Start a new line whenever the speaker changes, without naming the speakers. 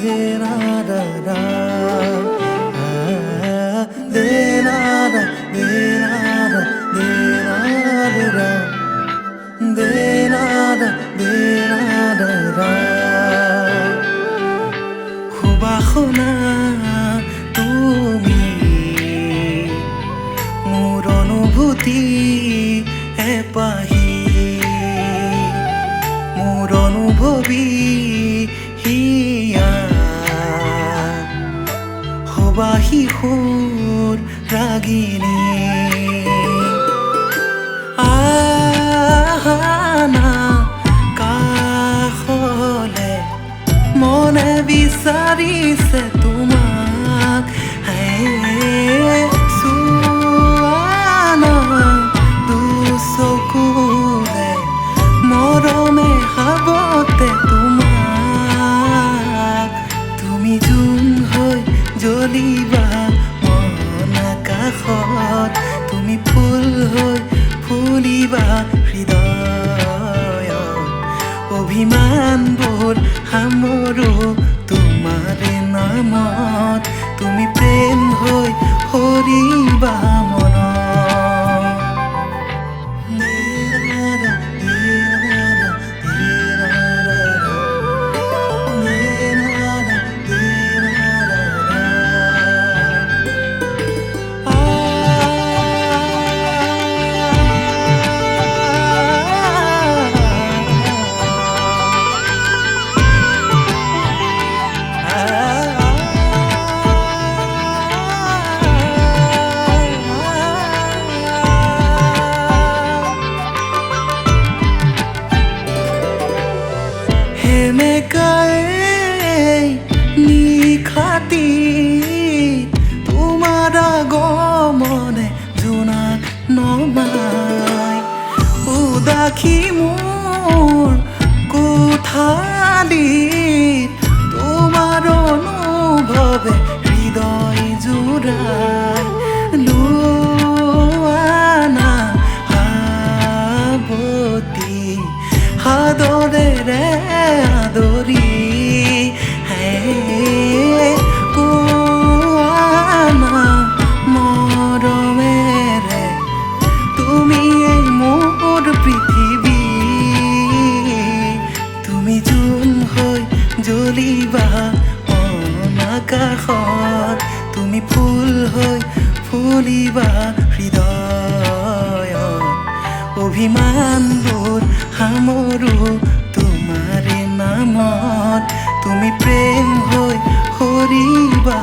de na da da, de na da, de na da, de na da da, de na da, de na da da. Khubahona tumi mor anubhuti epahi mor anubhobi hiya hobahi hor ragini ahana kahole mone bisarise tumak suana du sokule morome habote tumak tumi jun hoy joliba mon akashot tumi phul hoy ফুলিবা হৃদয়ত অভিমান বোৰ সামৰো তোমাৰে নামত তুমি প্ৰেম হৈ হৰিবা মনত নিখাতি তোমাৰ আগমনে জোনাক নমাই উদাসী মোৰ কোঠালিত তোমাৰ অনুভৱে হৃদয় জোৰাই লোৱানা সাৱতি সাদৰেৰে আদৰি মৰমেৰে তুমি মোৰ পৃথিৱী তুমি জোন হৈ জ্বলিবা আকাশত তুমি ফুল হৈ ফুলিবা হৃদয়ত অভিমানবোৰ সামৰো তোমাৰে নামত তুমি প্ৰেম হৈ হৰিবা